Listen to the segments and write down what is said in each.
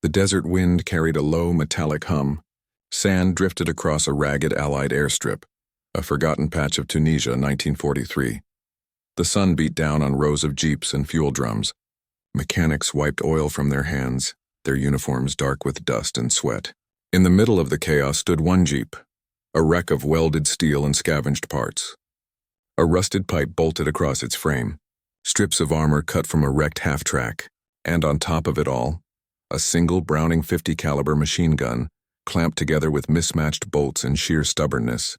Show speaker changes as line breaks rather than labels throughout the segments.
The desert wind carried a low, metallic hum. Sand drifted across a ragged Allied airstrip, a forgotten patch of Tunisia, 1943. The sun beat down on rows of jeeps and fuel drums. Mechanics wiped oil from their hands, their uniforms dark with dust and sweat. In the middle of the chaos stood one jeep, a wreck of welded steel and scavenged parts. A rusted pipe bolted across its frame, strips of armor cut from a wrecked half-track, and on top of it all, a single Browning .50 caliber machine gun clamped together with mismatched bolts and sheer stubbornness.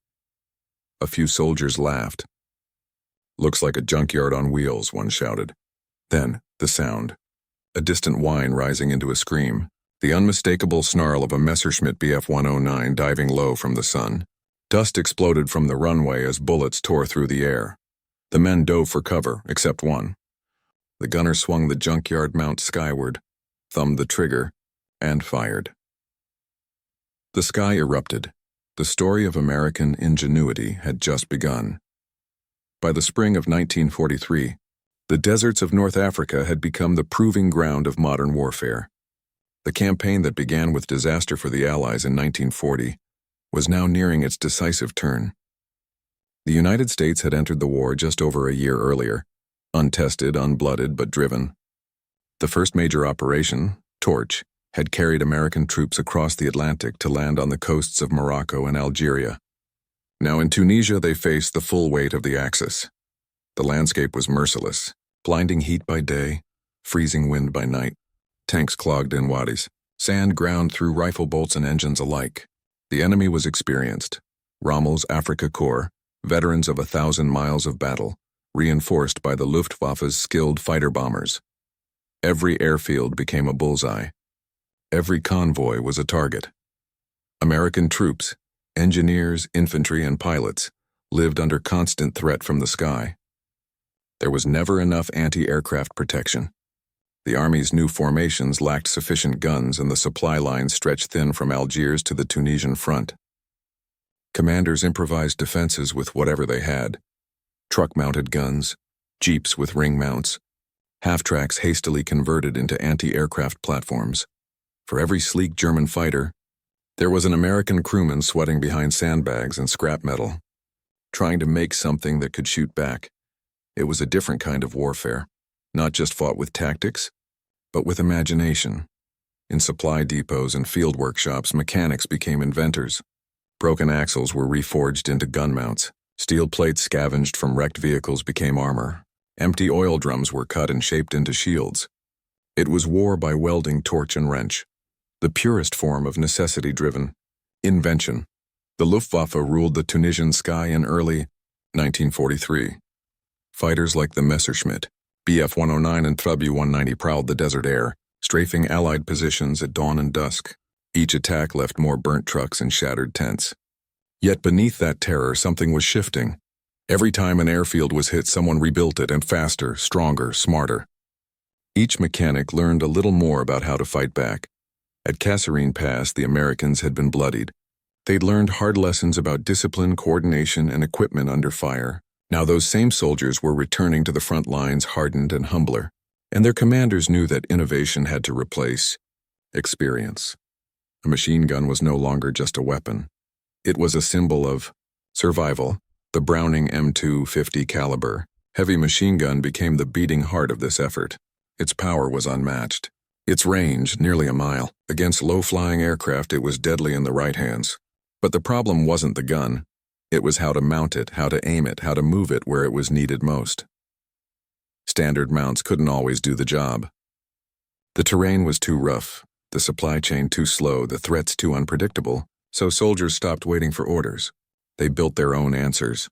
A few soldiers laughed. "Looks like a junkyard on wheels," one shouted. Then, the sound. A distant whine rising into a scream. The unmistakable snarl of a Messerschmitt Bf-109 diving low from the sun. Dust exploded from the runway as bullets tore through the air. The men dove for cover, except one. The gunner swung the junkyard mount skyward, thumbed the trigger, and fired. The sky erupted. The story of American ingenuity had just begun. By the spring of 1943, the deserts of North Africa had become the proving ground of modern warfare. The campaign that began with disaster for the Allies in 1940 was now nearing its decisive turn. The United States had entered the war just over a year earlier, untested, unblooded, but driven. The first major operation, Torch, had carried American troops across the Atlantic to land on the coasts of Morocco and Algeria. Now in Tunisia they faced the full weight of the Axis. The landscape was merciless, blinding heat by day, freezing wind by night. Tanks clogged in wadis, sand ground through rifle bolts and engines alike. The enemy was experienced. Rommel's Afrika Korps, veterans of 1,000 miles of battle, reinforced by the Luftwaffe's skilled fighter bombers. Every airfield became a bullseye. Every convoy was a target. American troops, engineers, infantry, and pilots lived under constant threat from the sky. There was never enough anti-aircraft protection. The Army's new formations lacked sufficient guns and the supply lines stretched thin from Algiers to the Tunisian front. Commanders improvised defenses with whatever they had. Truck-mounted guns, jeeps with ring mounts, half-tracks hastily converted into anti-aircraft platforms. For every sleek German fighter, there was an American crewman sweating behind sandbags and scrap metal, trying to make something that could shoot back. It was a different kind of warfare, not just fought with tactics, but with imagination. In supply depots and field workshops, mechanics became inventors. Broken axles were reforged into gun mounts. Steel plates scavenged from wrecked vehicles became armor. Empty oil drums were cut and shaped into shields. It was war by welding, torch, and wrench. The purest form of necessity-driven invention. The Luftwaffe ruled the Tunisian sky in early 1943. Fighters like the Messerschmitt, Bf-109 and W-190 prowled the desert air, strafing Allied positions at dawn and dusk. Each attack left more burnt trucks and shattered tents. Yet beneath that terror, something was shifting. Every time an airfield was hit, someone rebuilt it, and faster, stronger, smarter. Each mechanic learned a little more about how to fight back. At Kasserine Pass, the Americans had been bloodied. They'd learned hard lessons about discipline, coordination, and equipment under fire. Now those same soldiers were returning to the front lines hardened and humbler, and their commanders knew that innovation had to replace experience. A machine gun was no longer just a weapon. It was a symbol of survival. The Browning M2 .50 caliber heavy machine gun became the beating heart of this effort. Its power was unmatched. Its range, nearly a mile. Against low-flying aircraft, it was deadly in the right hands. But the problem wasn't the gun. It was how to mount it, how to aim it, how to move it where it was needed most. Standard mounts couldn't always do the job. The terrain was too rough, the supply chain too slow, the threats too unpredictable, so soldiers stopped waiting for orders. They built their own answers.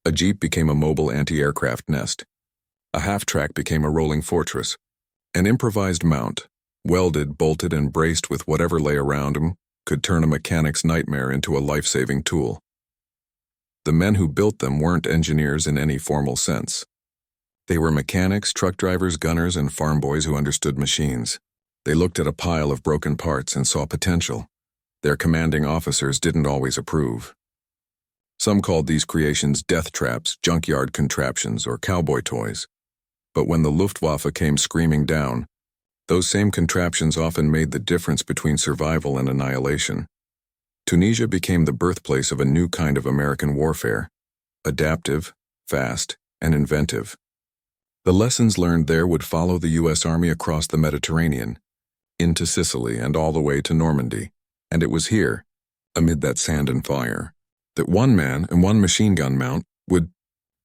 A jeep became a mobile anti-aircraft nest. A half-track became a rolling fortress. An improvised mount, welded, bolted, and braced with whatever lay around him, could turn a mechanic's nightmare into a life-saving tool. The men who built them weren't engineers in any formal sense. They were mechanics, truck drivers, gunners, and farm boys who understood machines. They looked at a pile of broken parts and saw potential. Their commanding officers didn't always approve. Some called these creations death traps, junkyard contraptions, or cowboy toys. But when the Luftwaffe came screaming down, Those same contraptions often made the difference between survival and annihilation. Tunisia became the birthplace of a new kind of American warfare, adaptive, fast, and inventive. The lessons learned there would follow the U.S. Army across the Mediterranean, into Sicily and all the way to Normandy. And it was here, amid that sand and fire, that one man and one machine gun mount would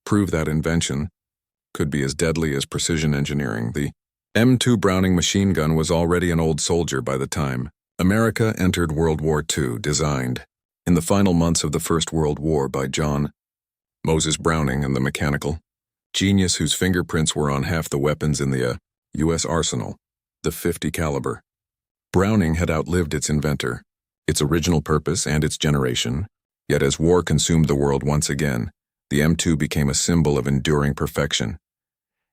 prove that invention could be as deadly as precision engineering. The M2 Browning machine gun was already an old soldier by the time America entered World War II, designed in the final months of the First World War by John Moses Browning and the mechanical genius whose fingerprints were on half the weapons in the U.S. arsenal, the .50 caliber. Browning had outlived its inventor, its original purpose and its generation, yet as war consumed the world once again, the M2 became a symbol of enduring perfection.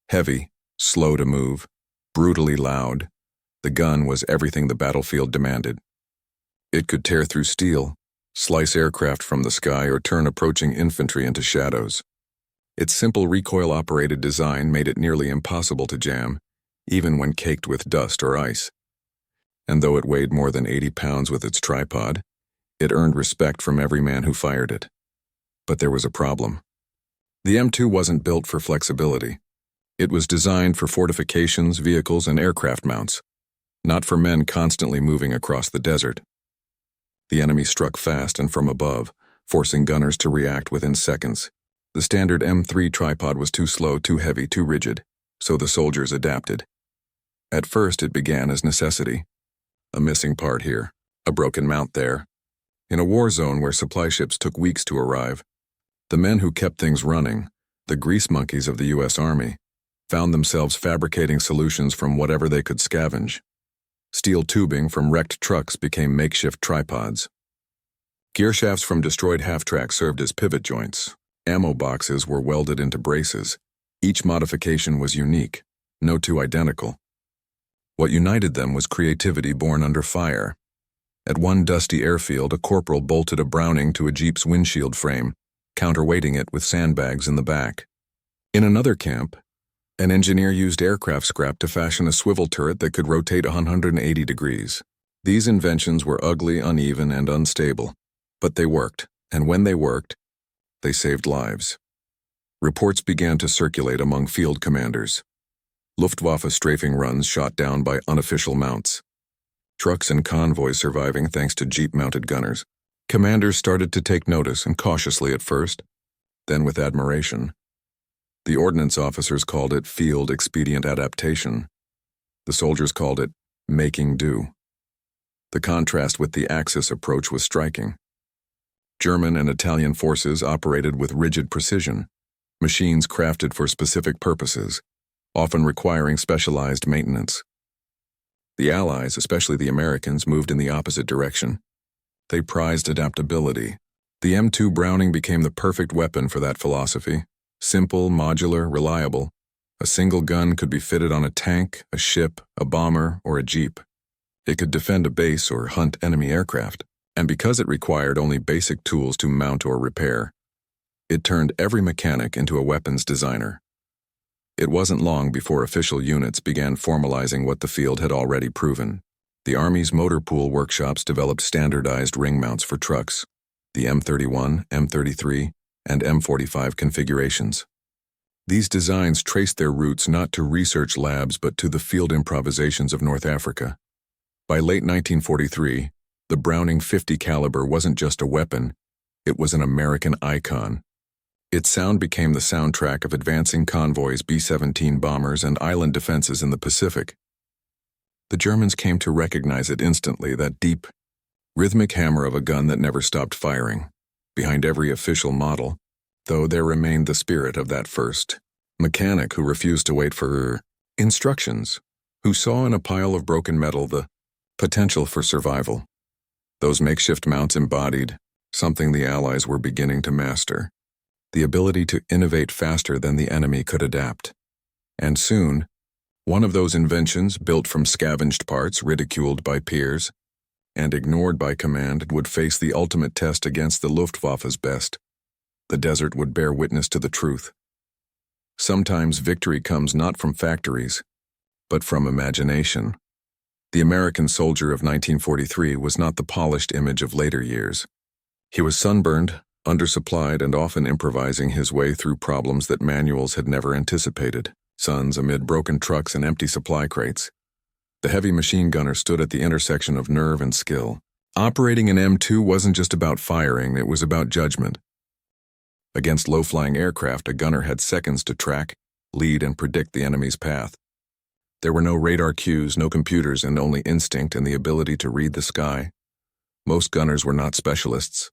Heavy, slow to move, brutally loud, the gun was everything the battlefield demanded. It could tear through steel, slice aircraft from the sky, or turn approaching infantry into shadows. Its simple recoil-operated design made it nearly impossible to jam, even when caked with dust or ice. And though it weighed more than 80 pounds with its tripod, it earned respect from every man who fired it. But there was a problem. The M2 wasn't built for flexibility. It was designed for fortifications, vehicles, and aircraft mounts, not for men constantly moving across the desert. The enemy struck fast and from above, forcing gunners to react within seconds. The standard M3 tripod was too slow, too heavy, too rigid, so the soldiers adapted. At first it began as necessity. A missing part here, a broken mount there. In a war zone where supply ships took weeks to arrive, the men who kept things running, the grease monkeys of the U.S. Army, found themselves fabricating solutions from whatever they could scavenge. Steel tubing from wrecked trucks became makeshift tripods. Gearshafts from destroyed half-tracks served as pivot joints. Ammo boxes were welded into braces. Each modification was unique, no two identical. What united them was creativity born under fire. At one dusty airfield, a corporal bolted a Browning to a Jeep's windshield frame, counterweighting it with sandbags in the back. In another camp, an engineer used aircraft scrap to fashion a swivel turret that could rotate 180 degrees. These inventions were ugly, uneven, and unstable, but they worked, and when they worked, they saved lives. Reports began to circulate among field commanders. Luftwaffe strafing runs shot down by unofficial mounts. Trucks and convoys surviving thanks to Jeep-mounted gunners. Commanders started to take notice, and cautiously at first, then with admiration. The ordnance officers called it field expedient adaptation. The soldiers called it making do. The contrast with the Axis approach was striking. German and Italian forces operated with rigid precision, machines crafted for specific purposes, often requiring specialized maintenance. The Allies, especially the Americans, moved in the opposite direction. They prized adaptability. The M2 Browning became the perfect weapon for that philosophy. Simple, modular, reliable. A single gun could be fitted on a tank, a ship, a bomber, or a jeep. It could defend a base or hunt enemy aircraft. And because it required only basic tools to mount or repair, it turned every mechanic into a weapons designer. It wasn't long before official units began formalizing what the field had already proven. The Army's motor pool workshops developed standardized ring mounts for trucks, the M31, M33, and M45 configurations. These designs traced their roots not to research labs but to the field improvisations of North Africa. By late 1943, the Browning .50 caliber wasn't just a weapon, it was an American icon. Its sound became the soundtrack of advancing convoys, B-17 bombers, and island defenses in the Pacific. The Germans came to recognize it instantly, that deep, rhythmic hammer of a gun that never stopped firing. Behind every official model, though, there remained the spirit of that first mechanic who refused to wait for instructions, who saw in a pile of broken metal the potential for survival. Those makeshift mounts embodied something the Allies were beginning to master, the ability to innovate faster than the enemy could adapt. And soon, one of those inventions, built from scavenged parts, ridiculed by peers, and ignored by command, would face the ultimate test against the Luftwaffe's best. The desert would bear witness to the truth. Sometimes victory comes not from factories, but from imagination. The American soldier of 1943 was not the polished image of later years. He was sunburned, undersupplied, and often improvising his way through problems that manuals had never anticipated. Suns amid broken trucks and empty supply crates. The heavy machine gunner stood at the intersection of nerve and skill. Operating an M2 wasn't just about firing, it was about judgment. Against low-flying aircraft, a gunner had seconds to track, lead, and predict the enemy's path. There were no radar cues, no computers, and only instinct and the ability to read the sky. Most gunners were not specialists.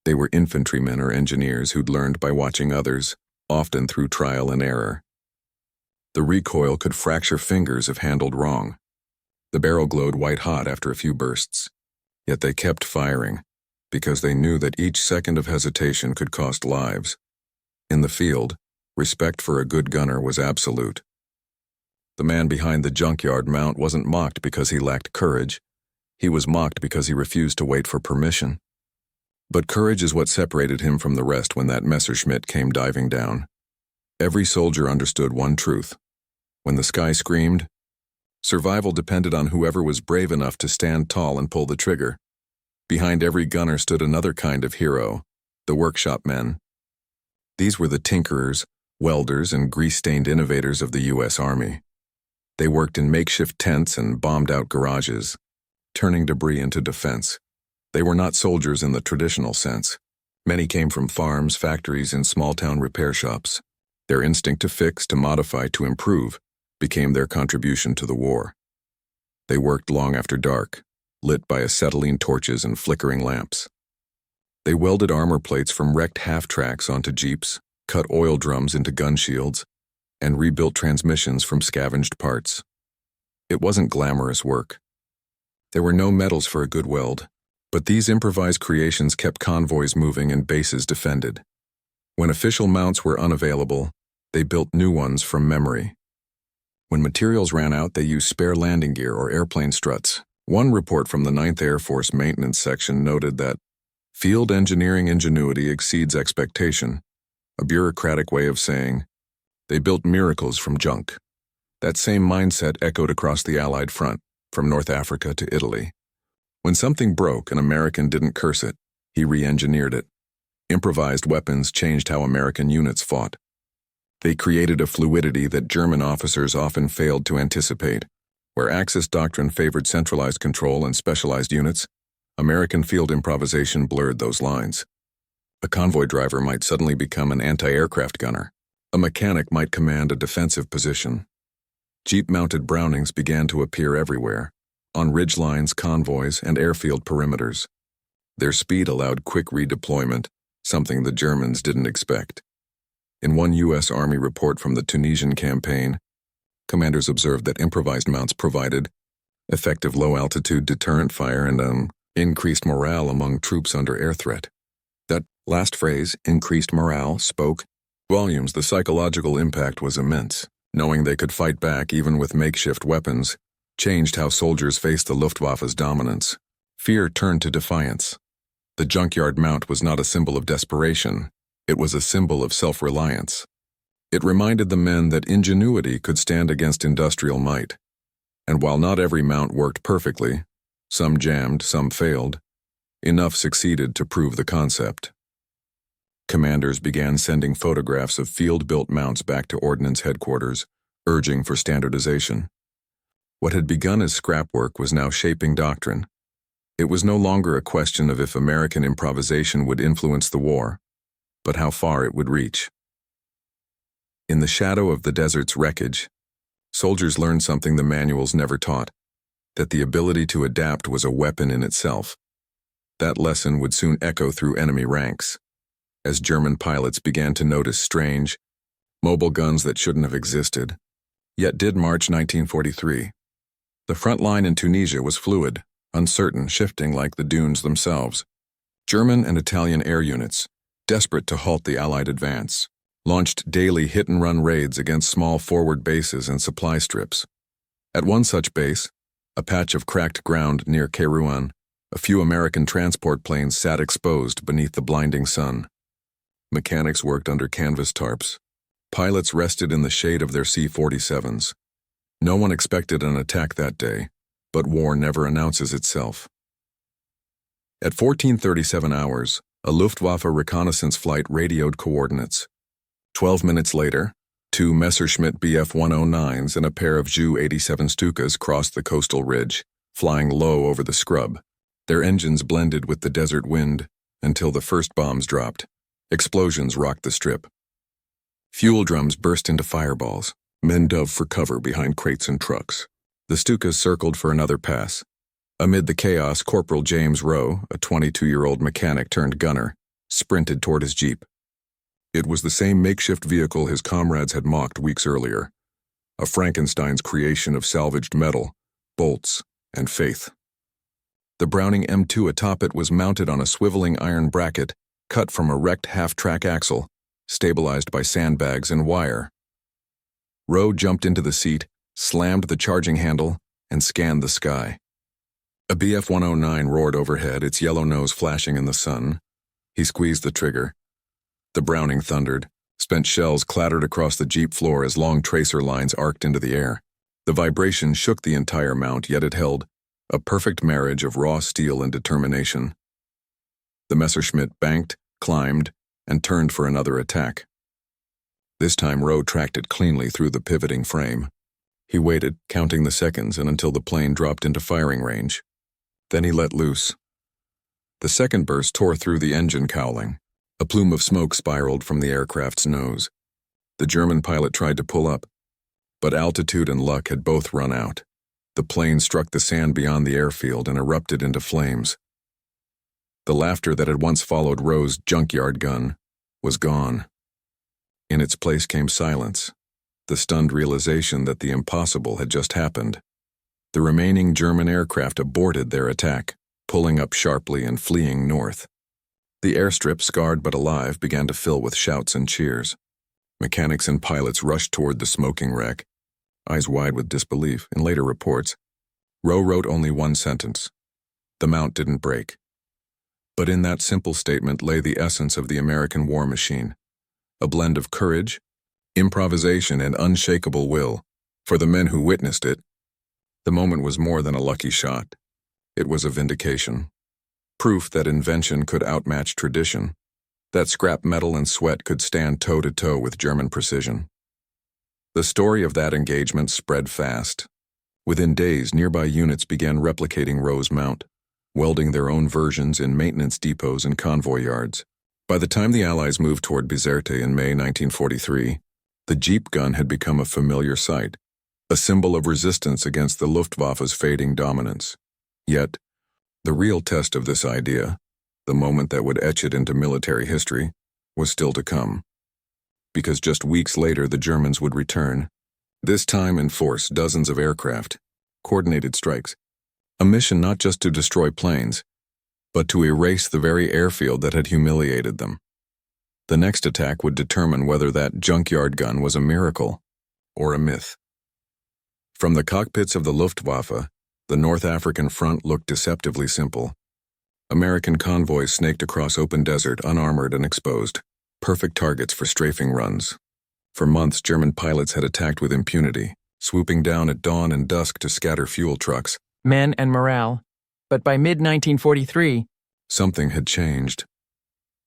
They were infantrymen or engineers who'd learned by watching others, often through trial and error. The recoil could fracture fingers if handled wrong. The barrel glowed white-hot after a few bursts. Yet they kept firing, because they knew that each second of hesitation could cost lives. In the field, respect for a good gunner was absolute. The man behind the junkyard mount wasn't mocked because he lacked courage. He was mocked because he refused to wait for permission. But courage is what separated him from the rest when that Messerschmitt came diving down. Every soldier understood one truth. When the sky screamed, survival depended on whoever was brave enough to stand tall and pull the trigger. Behind every gunner stood another kind of hero, the workshop men. These were the tinkerers, welders, and grease-stained innovators of the U.S. Army. They worked in makeshift tents and bombed-out garages, turning debris into defense. They were not soldiers in the traditional sense. Many came from farms, factories, and small-town repair shops. Their instinct to fix, to modify, to improve became their contribution to the war. They worked long after dark, lit by acetylene torches and flickering lamps. They welded armor plates from wrecked half-tracks onto jeeps, cut oil drums into gun shields, and rebuilt transmissions from scavenged parts. It wasn't glamorous work. There were no medals for a good weld, but these improvised creations kept convoys moving and bases defended. When official mounts were unavailable, they built new ones from memory. When materials ran out, they used spare landing gear or airplane struts. One report from the 9th Air Force Maintenance Section noted that field engineering ingenuity exceeds expectation, a bureaucratic way of saying they built miracles from junk. That same mindset echoed across the Allied front, from North Africa to Italy. When something broke, an American didn't curse it, he re-engineered it. Improvised weapons changed how American units fought. They created a fluidity that German officers often failed to anticipate. Where Axis doctrine favored centralized control and specialized units, American field improvisation blurred those lines. A convoy driver might suddenly become an anti-aircraft gunner. A mechanic might command a defensive position. Jeep-mounted Brownings began to appear everywhere, on ridgelines, convoys, and airfield perimeters. Their speed allowed quick redeployment, something the Germans didn't expect. In one U.S. Army report from the Tunisian campaign, commanders observed that improvised mounts provided effective low-altitude deterrent fire and increased morale among troops under air threat. That last phrase, increased morale, spoke volumes. The psychological impact was immense. Knowing they could fight back even with makeshift weapons changed how soldiers faced the Luftwaffe's dominance. Fear turned to defiance. The junkyard mount was not a symbol of desperation. It was a symbol of self-reliance. It reminded the men that ingenuity could stand against industrial might. And while not every mount worked perfectly, some jammed, some failed, enough succeeded to prove the concept. Commanders began sending photographs of field-built mounts back to Ordnance headquarters, urging for standardization. What had begun as scrap work was now shaping doctrine. It was no longer a question of if American improvisation would influence the war, but how far it would reach. In the shadow of the desert's wreckage, soldiers learned something the manuals never taught, that the ability to adapt was a weapon in itself. That lesson would soon echo through enemy ranks, as German pilots began to notice strange, mobile guns that shouldn't have existed, yet did. March 1943. The front line in Tunisia was fluid, uncertain, shifting like the dunes themselves. German and Italian air units, desperate to halt the Allied advance, launched daily hit-and-run raids against small forward bases and supply strips. At one such base, a patch of cracked ground near Kairouan, a few American transport planes sat exposed beneath the blinding sun. Mechanics worked under canvas tarps. Pilots rested in the shade of their C-47s. No one expected an attack that day, but war never announces itself. At 14:37 hours, a Luftwaffe reconnaissance flight radioed coordinates. 12 minutes later, 2 Messerschmitt Bf-109s and a pair of Ju-87 Stukas crossed the coastal ridge, flying low over the scrub. Their engines blended with the desert wind until the first bombs dropped. Explosions rocked the strip. Fuel drums burst into fireballs. Men dove for cover behind crates and trucks. The Stukas circled for another pass. Amid the chaos, Corporal Rowe, a 22-year-old mechanic turned gunner, sprinted toward his jeep. It was the same makeshift vehicle his comrades had mocked weeks earlier, a Frankenstein's creation of salvaged metal, bolts, and faith. The Browning M2 atop it was mounted on a swiveling iron bracket cut from a wrecked half-track axle, stabilized by sandbags and wire. Rowe jumped into the seat, slammed the charging handle, and scanned the sky. A Bf-109 roared overhead, its yellow nose flashing in the sun. He squeezed the trigger. The Browning thundered. Spent shells clattered across the jeep floor as long tracer lines arced into the air. The vibration shook the entire mount, yet it held, a perfect marriage of raw steel and determination. The Messerschmitt banked, climbed, and turned for another attack. This time Rowe tracked it cleanly through the pivoting frame. He waited, counting the seconds, and until the plane dropped into firing range. Then he let loose. The second burst tore through the engine cowling. A plume of smoke spiraled from the aircraft's nose. The German pilot tried to pull up, but altitude and luck had both run out. The plane struck the sand beyond the airfield and erupted into flames. The laughter that had once followed Rowe's Junkyard Gun was gone. In its place came silence, the stunned realization that the impossible had just happened. The remaining German aircraft aborted their attack, pulling up sharply and fleeing north. The airstrip, scarred but alive, began to fill with shouts and cheers. Mechanics and pilots rushed toward the smoking wreck, eyes wide with disbelief. In later reports, Rowe wrote only one sentence: "The mount didn't break." But in that simple statement lay the essence of the American war machine, a blend of courage, improvisation, and unshakable will. For the men who witnessed it, the moment was more than a lucky shot. It was a vindication. Proof that invention could outmatch tradition, that scrap metal and sweat could stand toe-to-toe with German precision. The story of that engagement spread fast. Within days, nearby units began replicating Rowe's mount, welding their own versions in maintenance depots and convoy yards. By the time the Allies moved toward Bizerte in May 1943, the Jeep gun had become a familiar sight, a symbol of resistance against the Luftwaffe's fading dominance. Yet, the real test of this idea, the moment that would etch it into military history, was still to come. Because just weeks later the Germans would return, this time in force, dozens of aircraft, coordinated strikes, a mission not just to destroy planes, but to erase the very airfield that had humiliated them. The next attack would determine whether that junkyard gun was a miracle or a myth. From the cockpits of the Luftwaffe, the North African front looked deceptively simple. American convoys snaked across open desert, unarmored and exposed, perfect targets for strafing runs. For months, German pilots had attacked with impunity, swooping down at dawn and dusk to scatter fuel trucks.
Men and morale. But by mid-1943,
something had changed.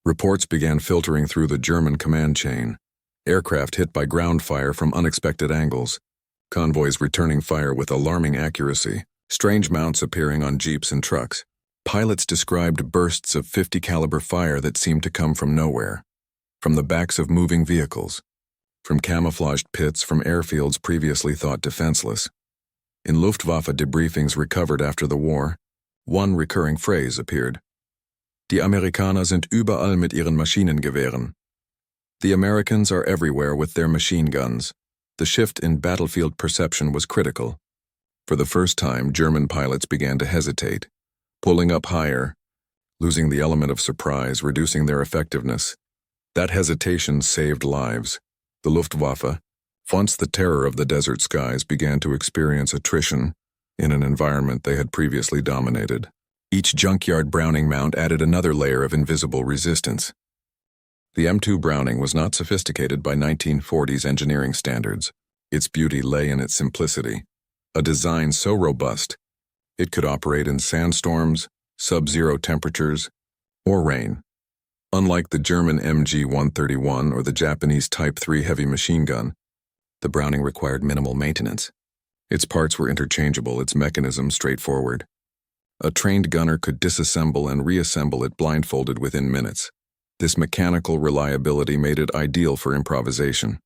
Reports began filtering through the German command chain. Aircraft hit by ground fire from unexpected angles. Convoys returning fire with alarming accuracy. Strange mounts appearing on jeeps and trucks. Pilots described bursts of .50 caliber fire that seemed to come from nowhere. From the backs of moving vehicles. From camouflaged pits from airfields previously thought defenseless. In Luftwaffe debriefings recovered after the war, one recurring phrase appeared. Die Amerikaner sind überall mit ihren Maschinengewehren. The Americans are everywhere with their machine guns. The shift in battlefield perception was critical. For the first time, German pilots began to hesitate, pulling up higher, losing the element of surprise, reducing their effectiveness. That hesitation saved lives. The Luftwaffe, once the terror of the desert skies, began to experience attrition in an environment they had previously dominated. Each junkyard Browning mount added another layer of invisible resistance. The M2 Browning was not sophisticated by 1940s engineering standards. Its beauty lay in its simplicity, a design so robust It could operate in sandstorms, sub-zero temperatures, or rain. Unlike the German MG-131 or the Japanese Type 3 heavy machine gun, the Browning required minimal maintenance. Its parts were interchangeable, its mechanism straightforward. A trained gunner could disassemble and reassemble it blindfolded within minutes. This mechanical reliability made it ideal for improvisation.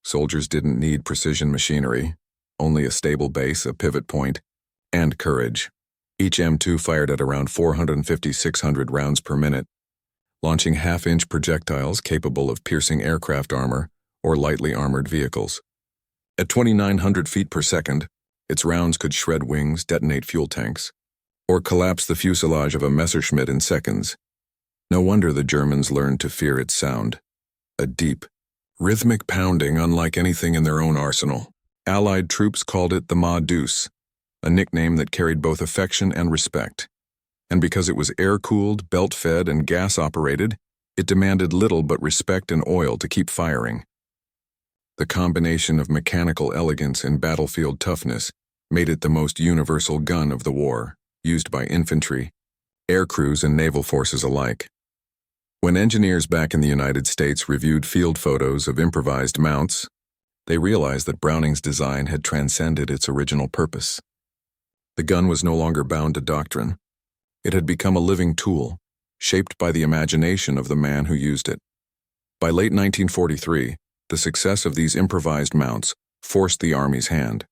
Soldiers didn't need precision machinery, only a stable base, a pivot point, and courage. Each M2 fired at around 450-600 rounds per minute, launching half-inch projectiles capable of piercing aircraft armor or lightly armored vehicles. At 2,900 feet per second, its rounds could shred wings, detonate fuel tanks, or collapse the fuselage of a Messerschmitt in seconds. No wonder the Germans learned to fear its sound. A deep, rhythmic pounding unlike anything in their own arsenal. Allied troops called it the Ma Deuce, a nickname that carried both affection and respect. And because it was air-cooled, belt-fed, and gas-operated, it demanded little but respect and oil to keep firing. The combination of mechanical elegance and battlefield toughness made it the most universal gun of the war, used by infantry, air crews, and naval forces alike. When engineers back in the United States reviewed field photos of improvised mounts, they realized that Browning's design had transcended its original purpose. The gun was no longer bound to doctrine. It had become a living tool, shaped by the imagination of the man who used it. By late 1943, the success of these improvised mounts forced the Army's hand.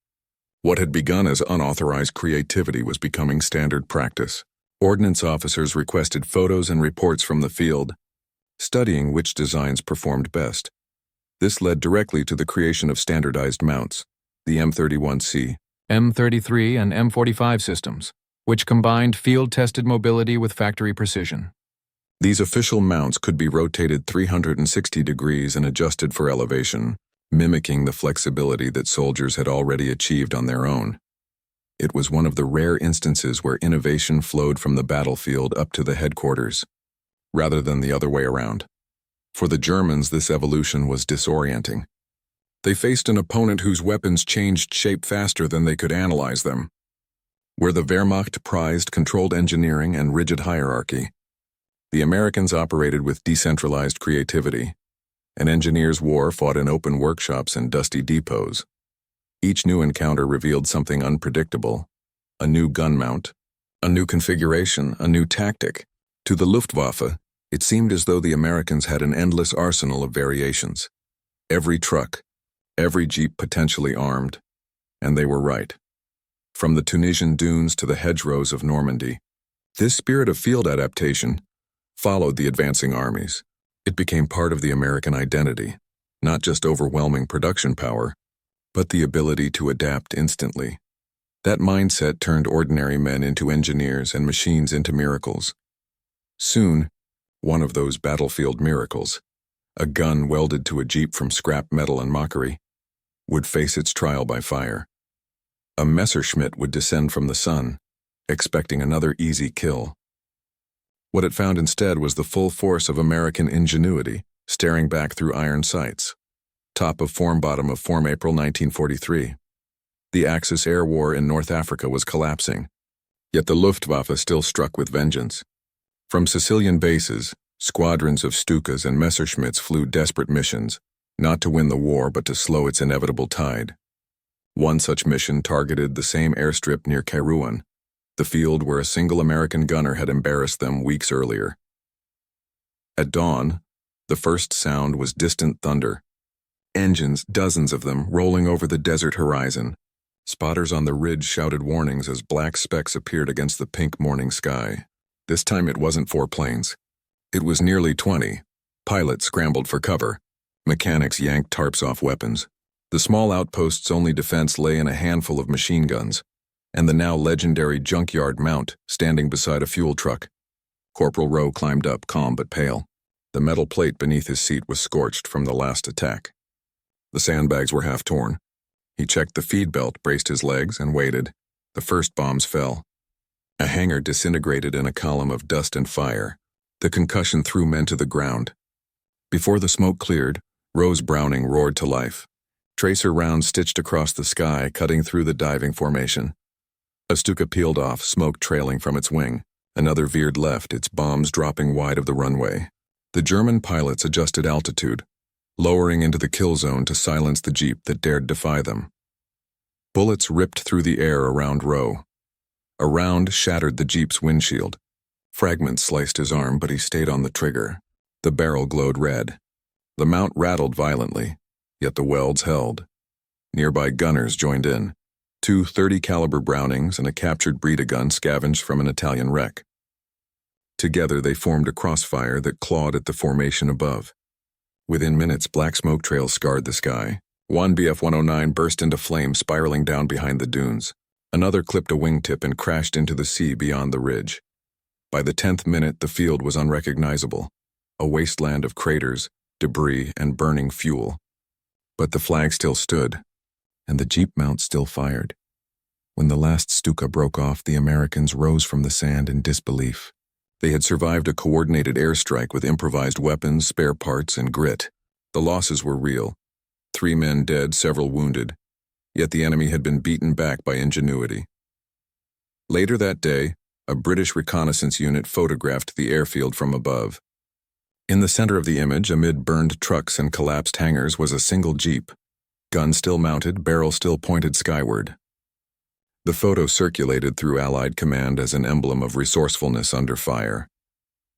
What had begun as unauthorized creativity was becoming standard practice. Ordnance officers requested photos and reports from the field, studying which designs performed best. This led directly to the creation of standardized mounts, the M31C,
M33 and M45 systems, which combined field-tested mobility with factory precision.
These official mounts could be rotated 360 degrees and adjusted for elevation, mimicking the flexibility that soldiers had already achieved on their own. It was one of the rare instances where innovation flowed from the battlefield up to the headquarters, rather than the other way around. For the Germans, this evolution was disorienting. They faced an opponent whose weapons changed shape faster than they could analyze them. Where the Wehrmacht prized controlled engineering and rigid hierarchy, the Americans operated with decentralized creativity. An engineer's war fought in open workshops and dusty depots. Each new encounter revealed something unpredictable: a new gun mount, a new configuration, a new tactic. To the Luftwaffe, it seemed as though the Americans had an endless arsenal of variations. Every truck, every jeep potentially armed, and they were right. From the Tunisian dunes to the hedgerows of Normandy, this spirit of field adaptation followed the advancing armies. It became part of the American identity, not just overwhelming production power, but the ability to adapt instantly. That mindset turned ordinary men into engineers and machines into miracles. Soon, one of those battlefield miracles, a gun welded to a jeep from scrap metal and mockery, would face its trial by fire. A Messerschmitt would descend from the sun, expecting another easy kill. What it found instead was the full force of American ingenuity, staring back through iron sights. Top of form, bottom of form, April 1943. The Axis air war in North Africa was collapsing, yet the Luftwaffe still struck with vengeance. From Sicilian bases, squadrons of Stukas and Messerschmitts flew desperate missions, not to win the war but to slow its inevitable tide. One such mission targeted the same airstrip near Kairouan, the field where a single American gunner had embarrassed them weeks earlier. At dawn, the first sound was distant thunder. Engines, dozens of them, rolling over the desert horizon. Spotters on the ridge shouted warnings as black specks appeared against the pink morning sky. This time it wasn't 4 planes. It was nearly 20. Pilots scrambled for cover. Mechanics yanked tarps off weapons. The small outpost's only defense lay in a handful of machine guns, and the now legendary Junkyard mount standing beside a fuel truck. Corporal Rowe climbed up, calm but pale. The metal plate beneath his seat was scorched from the last attack. The sandbags were half torn. He checked the feed belt, braced his legs, and waited. The first bombs fell. A hangar disintegrated in a column of dust and fire. The concussion threw men to the ground. Before the smoke cleared, Rowe's Browning roared to life. Tracer rounds stitched across the sky, cutting through the diving formation. A Stuka peeled off, smoke trailing from its wing. Another veered left, its bombs dropping wide of the runway. The German pilots adjusted altitude, lowering into the kill zone to silence the jeep that dared defy them. Bullets ripped through the air around Rowe. A round shattered the jeep's windshield. Fragments sliced his arm, but he stayed on the trigger. The barrel glowed red. The mount rattled violently, yet the welds held. Nearby gunners joined in. 2 .30-caliber Brownings and a captured Breda gun scavenged from an Italian wreck. Together they formed a crossfire that clawed at the formation above. Within minutes, black smoke trails scarred the sky. One Bf-109 burst into flames, spiraling down behind the dunes. Another clipped a wingtip and crashed into the sea beyond the ridge. By the 10th minute, the field was unrecognizable, a wasteland of craters, debris, and burning fuel. But the flag still stood, and the jeep mount still fired. When the last Stuka broke off, the Americans rose from the sand in disbelief. They had survived a coordinated airstrike with improvised weapons, spare parts, and grit. The losses were real. 3 men dead, several wounded. Yet the enemy had been beaten back by Ingenuity. Later that day, a British reconnaissance unit photographed the airfield from above. In the center of the image, amid burned trucks and collapsed hangars, was a single jeep. Gun still mounted, barrel still pointed skyward. The photo circulated through Allied command as an emblem of resourcefulness under fire.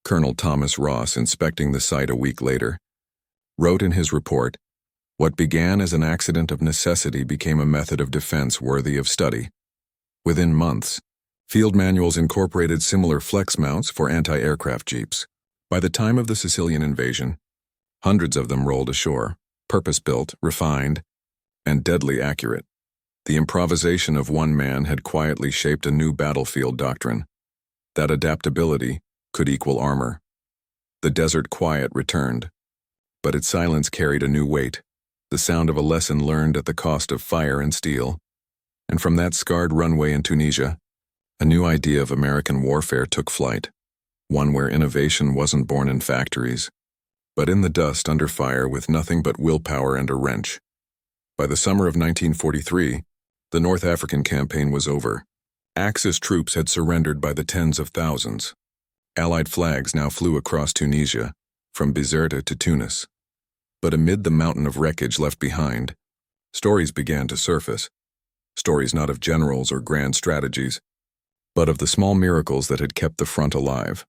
Colonel Thomas Ross, inspecting the site a week later, wrote in his report, "What began as an accident of necessity became a method of defense worthy of study." Within months, field manuals incorporated similar flex mounts for anti-aircraft jeeps. By the time of the Sicilian invasion, hundreds of them rolled ashore, purpose-built, refined, and deadly accurate. The improvisation of one man had quietly shaped a new battlefield doctrine. That adaptability could equal armor. The desert quiet returned, but its silence carried a new weight, the sound of a lesson learned at the cost of fire and steel. And from that scarred runway in Tunisia, a new idea of American warfare took flight, one where innovation wasn't born in factories, but in the dust under fire with nothing but willpower and a wrench. By the summer of 1943, the North African campaign was over. Axis troops had surrendered by the tens of thousands. Allied flags now flew across Tunisia, from Bizerta to Tunis. But amid the mountain of wreckage left behind, stories began to surface. Stories not of generals or grand strategies, but of the small miracles that had kept the front alive.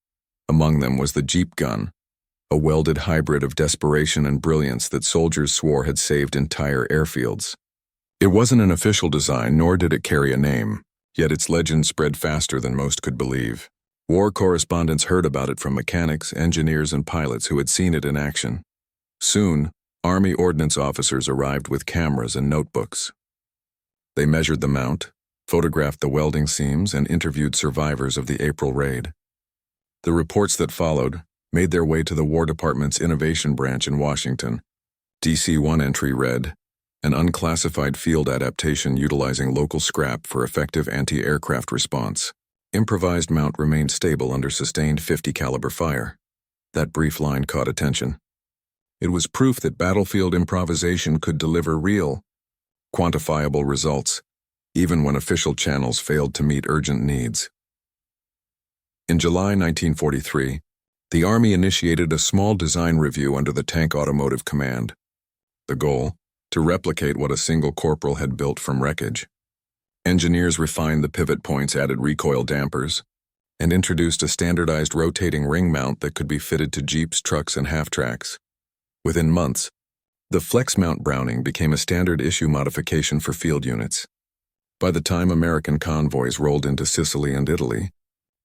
Among them was the Jeep gun, a welded hybrid of desperation and brilliance that soldiers swore had saved entire airfields. It wasn't an official design, nor did it carry a name, yet its legend spread faster than most could believe. War correspondents heard about it from mechanics, engineers, and pilots who had seen it in action. Soon, Army ordnance officers arrived with cameras and notebooks. They measured the mount, photographed the welding seams, and interviewed survivors of the April raid. The reports that followed made their way to the War Department's Innovation Branch in Washington. DC-1 entry read, "An unclassified field adaptation utilizing local scrap for effective anti-aircraft response. Improvised mount remained stable under sustained .50-caliber fire." That brief line caught attention. It was proof that battlefield improvisation could deliver real, quantifiable results, even when official channels failed to meet urgent needs. In July 1943, the Army initiated a small design review under the Tank Automotive Command. The goal? To replicate what a single corporal had built from wreckage. Engineers refined the pivot points, added recoil dampers, and introduced a standardized rotating ring mount that could be fitted to jeeps, trucks, and half-tracks. Within months, the flex mount Browning became a standard issue modification for field units. By the time American convoys rolled into Sicily and Italy,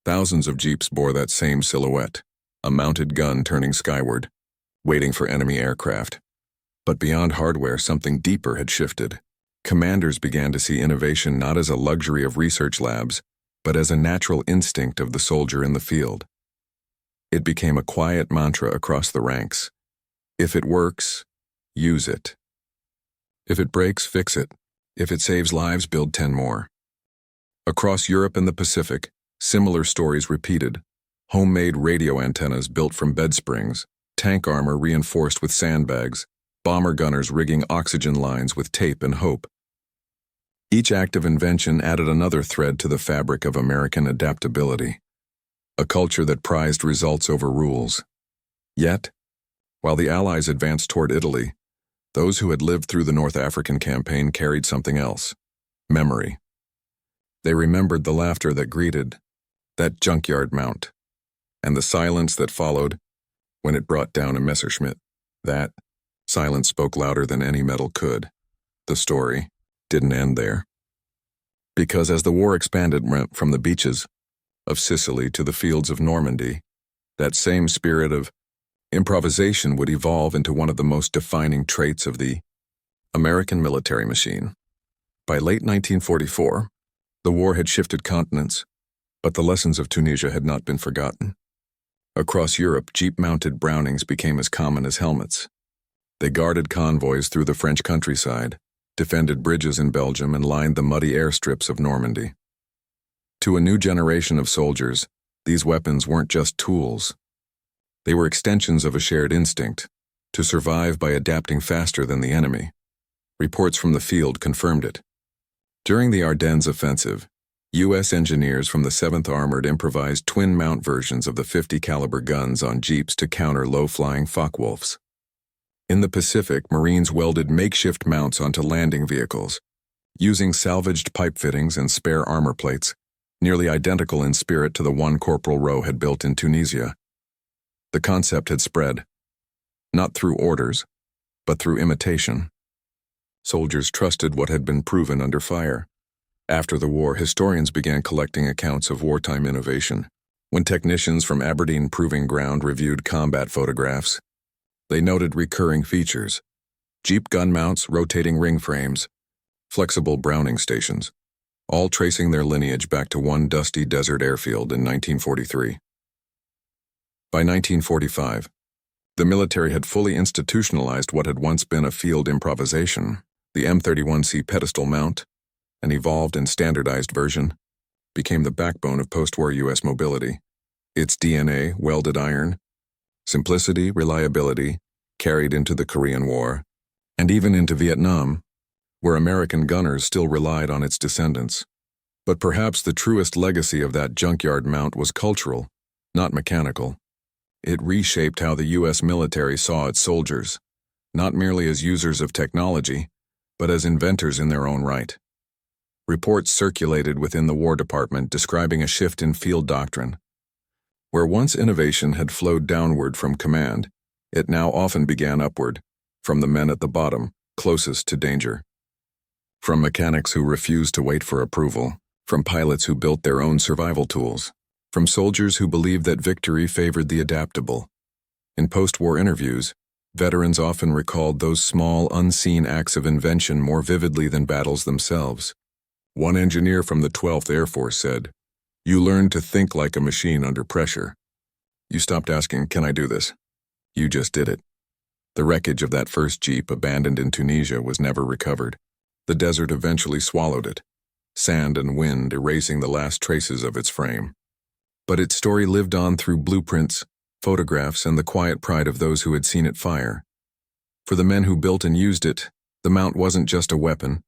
thousands of jeeps bore that same silhouette, a mounted gun turning skyward, waiting for enemy aircraft. But beyond hardware, something deeper had shifted. Commanders began to see innovation not as a luxury of research labs, but as a natural instinct of the soldier in the field. It became a quiet mantra across the ranks. If it works, use it. If it breaks, fix it. If it saves lives, build 10 more. Across Europe and the Pacific, similar stories repeated. Homemade radio antennas built from bed springs, tank armor reinforced with sandbags, bomber gunners rigging oxygen lines with tape and hope. Each act of invention added another thread to the fabric of American adaptability, a culture that prized results over rules. Yet, while the Allies advanced toward Italy, those who had lived through the North African campaign carried something else: memory. They remembered the laughter that greeted that junkyard mount, and the silence that followed when it brought down a Messerschmitt. That silence spoke louder than any metal could. The story didn't end there. Because as the war expanded from the beaches of Sicily to the fields of Normandy, that same spirit of improvisation would evolve into one of the most defining traits of the American military machine. By late 1944, the war had shifted continents, but the lessons of Tunisia had not been forgotten. Across Europe, jeep-mounted Brownings became as common as helmets. They guarded convoys through the French countryside, defended bridges in Belgium, and lined the muddy airstrips of Normandy. To a new generation of soldiers, these weapons weren't just tools. They were extensions of a shared instinct, to survive by adapting faster than the enemy. Reports from the field confirmed it. During the Ardennes offensive, U.S. engineers from the 7th Armored improvised twin-mount versions of the 50-caliber guns on jeeps to counter low-flying Focke-Wulfs. In the Pacific, Marines welded makeshift mounts onto landing vehicles, using salvaged pipe fittings and spare armor plates, nearly identical in spirit to the one Corporal Rowe had built in Tunisia. The concept had spread, not through orders, but through imitation. Soldiers trusted what had been proven under fire. After the war, historians began collecting accounts of wartime innovation. When technicians from Aberdeen Proving Ground reviewed combat photographs, they noted recurring features: jeep gun mounts, rotating ring frames, flexible Browning stations, all tracing their lineage back to one dusty desert airfield in 1943. By 1945, the military had fully institutionalized what had once been a field improvisation. The M31C pedestal mount, an evolved and standardized version, became the backbone of post-war U.S. mobility. Its DNA, welded iron, simplicity, reliability, carried into the Korean War, and even into Vietnam, where American gunners still relied on its descendants. But perhaps the truest legacy of that junkyard mount was cultural, not mechanical. It reshaped how the U.S. military saw its soldiers, not merely as users of technology, but as inventors in their own right. Reports circulated within the War Department describing a shift in field doctrine. Where once innovation had flowed downward from command, it now often began upward, from the men at the bottom, closest to danger. From mechanics who refused to wait for approval, from pilots who built their own survival tools, from soldiers who believed that victory favored the adaptable. In post-war interviews, veterans often recalled those small, unseen acts of invention more vividly than battles themselves. One engineer from the 12th Air Force said, "You learned to think like a machine under pressure. You stopped asking, 'Can I do this?' You just did it." The wreckage of that first jeep abandoned in Tunisia was never recovered. The desert eventually swallowed it, sand and wind erasing the last traces of its frame. But its story lived on through blueprints, photographs, and the quiet pride of those who had seen it fire. For the men who built and used it, the mount wasn't just a weapon.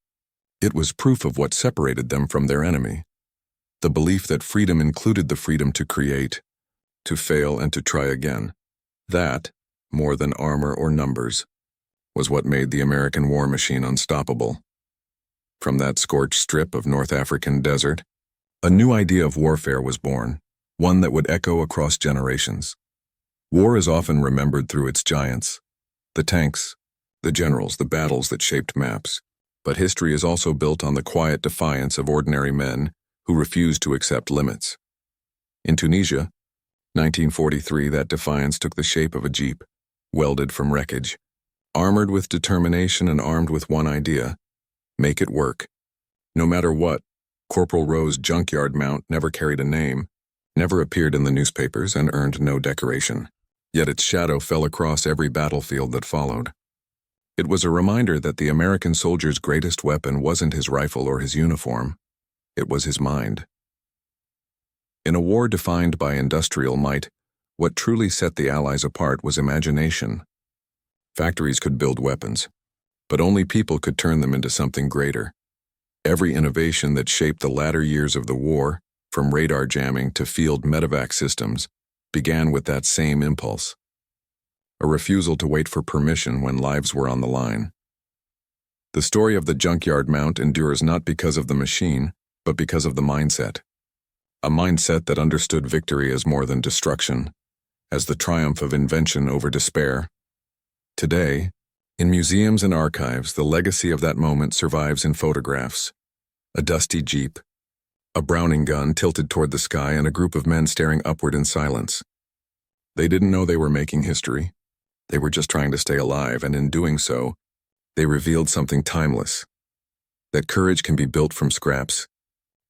It was proof of what separated them from their enemy. The belief that freedom included the freedom to create, to fail, and to try again. That, more than armor or numbers, was what made the American war machine unstoppable. From that scorched strip of North African desert, a new idea of warfare was born, one that would echo across generations. War is often remembered through its giants, the tanks, the generals, the battles that shaped maps. But history is also built on the quiet defiance of ordinary men who refused to accept limits. In Tunisia, 1943, that defiance took the shape of a jeep, welded from wreckage, armored with determination and armed with one idea: make it work. No matter what, Corporal Rowe's junkyard mount never carried a name, never appeared in the newspapers, and earned no decoration. Yet its shadow fell across every battlefield that followed. It was a reminder that the American soldier's greatest weapon wasn't his rifle or his uniform. It was his mind. In a war defined by industrial might, what truly set the Allies apart was imagination. Factories could build weapons, but only people could turn them into something greater. Every innovation that shaped the latter years of the war, from radar jamming to field medevac systems, began with that same impulse. A refusal to wait for permission when lives were on the line. The story of the junkyard mount endures not because of the machine, but because of the mindset. A mindset that understood victory as more than destruction, as the triumph of invention over despair. Today, in museums and archives, the legacy of that moment survives in photographs. A dusty Jeep, a Browning gun tilted toward the sky, and a group of men staring upward in silence. They didn't know they were making history. They were just trying to stay alive, and in doing so, they revealed something timeless. That courage can be built from scraps,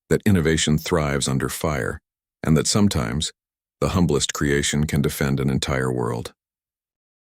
that innovation thrives under fire, and that sometimes, the humblest creation can defend an entire world.